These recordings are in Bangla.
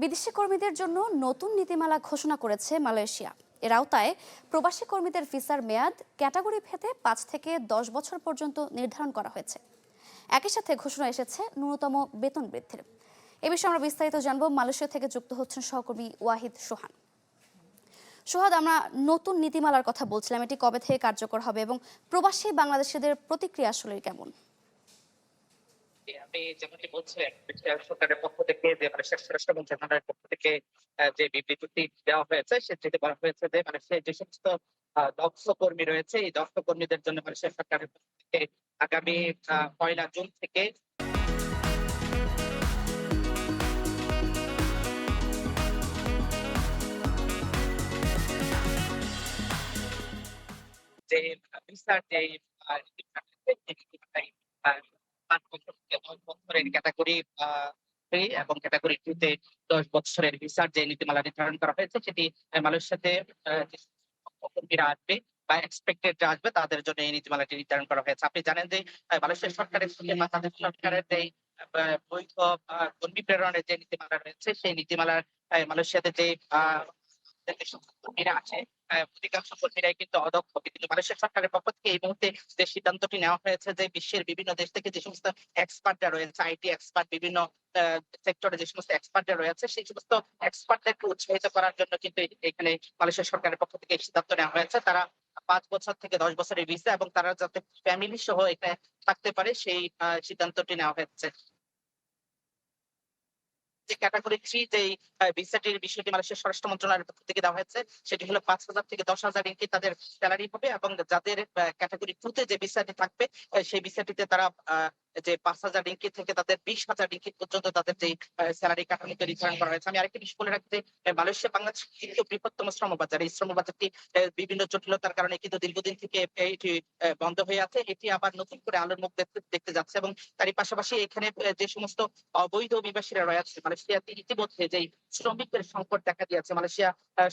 বিদেশি কর্মীদের জন্য নতুন নীতিমালা ঘোষণা করেছে মালয়েশিয়া। এর আওতায় প্রবাসী কর্মীদের ভিসার মেয়াদ ক্যাটাগরি ভেদে ৫ থেকে ১০ বছর পর্যন্ত নির্ধারণ করা হয়েছে। একই সাথে ঘোষণা এসেছে ন্যূনতম বেতন বৃদ্ধির। এ বিষয়ে আমরা বিস্তারিত জানবো। মালয়েশিয়া থেকে যুক্ত হচ্ছেন সহকর্মী ওয়াহিদ সোহান। সোহাদ, আমরা নতুন নীতিমালার কথা বলছিলাম, এটি কবে থেকে কার্যকর হবে এবং প্রবাসী বাংলাদেশিদের প্রতিক্রিয়া আসলে কেমন? আপনি যেমনটি বলছিলেন, সরকারের পক্ষ থেকে যে স্বরাষ্ট্র মন্ত্রণালয়ের পক্ষ থেকে যে বিবৃতি দেওয়া হয়েছে সেটিতে বলা হয়েছে যে যে সমস্ত দক্ষ কর্মী রয়েছে, এই দক্ষ কর্মীদের জন্য সরকারের পক্ষ থেকে আগামী ১লা জুন থেকে যে ভিসার যে নীতিমালায়, ৫ বছর থেকে ১০ বছরের ক্যাটাগরি এবং ক্যাটাগরি 2 তে ১০ বছরের ভিসার যে নীতিমালা নির্ধারণ করা হয়েছে সেটি মালয়েশিয়াতে যে কর্মীরা আসবে বা এক্সপেক্টেড রা আসবে তাদের জন্য এই নীতিমালাটি নির্ধারণ করা হয়েছে। আপনি জানেন যে মালয়েশিয়া সরকারের সঙ্গে বাংলাদেশ সরকারের যে বৈধ কর্মী প্রেরণের যে নীতিমালা রয়েছে সেই নীতিমালার মালয়েশিয়াতে যে যেসব কর্মীরা আছে, অধিকাংশ কর্মীরাই কিন্তু অদক্ষ। কিন্তু মালয়েশিয়া সরকারের পক্ষ থেকে এই মুহূর্তে যে সিদ্ধান্তটি নেওয়া হয়েছে যে বিশ্বের বিভিন্ন দেশ থেকে যে সমস্ত এক্সপার্টরা রয়েছে, আইটি এক্সপার্ট, বিভিন্ন সেক্টরে যে সমস্ত এক্সপার্টরা রয়েছে সেই সমস্ত এক্সপার্টদেরকে উৎসাহিত করার জন্য কিন্তু এখানে মালয়েশিয়া সরকারের পক্ষ থেকে এই সিদ্ধান্ত নেওয়া হয়েছে। তারা ৫ বছর থেকে ১০ বছরের ভিসা এবং তারা যাতে ফ্যামিলি সহ এখানে থাকতে পারে সেই সিদ্ধান্তটি নেওয়া হয়েছে। যে ক্যাটাগরি 3 যেই ভিসাটির বিষয়টি মালয়েশিয়ার স্বরাষ্ট্র মন্ত্রণালয়ের পক্ষ থেকে দেওয়া হয়েছে সেটি হলো ৫,০০০ থেকে ১০,০০০ রিঙ্গিত তাদের স্যালারি হবে এবং যাদের ক্যাটাগরি 2 তে যে ভিসাটি থাকবে সেই ভিসাটিতে তারা যে ৫,০০০ রিঙ্গিত থেকে তাদের ২০,০০০ রিঙ্গিত পর্যন্ত তাদের যে স্যালারি কাঠামোতে নির্ধারণ করা হয়েছে। আমি আরেকটি বিষয় বলে রাখি যে মালয়েশিয়া বাংলাদেশ কিন্তু বৃহত্তম শ্রম বাজার। এই শ্রম বাজারটি বিভিন্ন জটিলতার কারণে কিন্তু দীর্ঘদিন থেকে এটি বন্ধ হয়ে আছে। এটি আবার নতুন করে আলোর মুখ দেখতে যাচ্ছে এবং তারই পাশাপাশি এখানে যে সমস্ত অবৈধ অভিবাসীরা রয়েছে মালয়েশিয়াতে ইতিমধ্যে যেই শ্রমিকের সংকট দেখা দিয়েছে, মালয়েশিয়া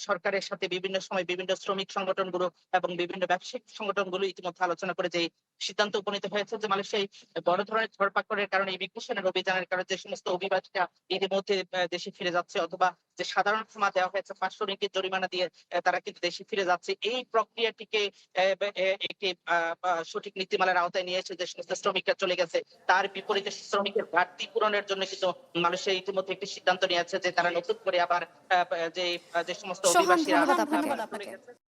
সরকারের সাথে বিভিন্ন সময় বিভিন্ন শ্রমিক সংগঠনগুলো এবং বিভিন্ন ব্যবসায়িক সংগঠনগুলো ইতিমধ্যে আলোচনা করে যে সিদ্ধান্ত উপনীত হয়েছে যে মালয়েশিয়ায় বড় ধরনের ধরপাকড়ের কারণে ইমিগ্রেশনের অভিযানের কারণে যে সমস্ত অভিবাসীরা ইতিমধ্যে দেশে ফিরে যাচ্ছে অথবা যে সাধারণ ক্ষমা দেওয়া হয়েছে ৫০০ রিঙ্গিত জরিমানা দিয়ে তারা কিন্তু দেশে ফিরে যাচ্ছে, এই প্রক্রিয়াটিকে একটি সঠিক নীতিমালার আওতায় নিয়ে এসে যে সমস্ত শ্রমিকরা চলে গেছে তার বিপরীতে শ্রমিকের ঘাটতি পূরণের জন্য কিন্তু মালয়েশিয়া ইতিমধ্যে একটি সিদ্ধান্ত নিয়েছে যে তারা নতুন করে আবার যে সমস্ত সোহান, অভিবাসীরা ধন্যবাদ আপনাকে। চলে গেছে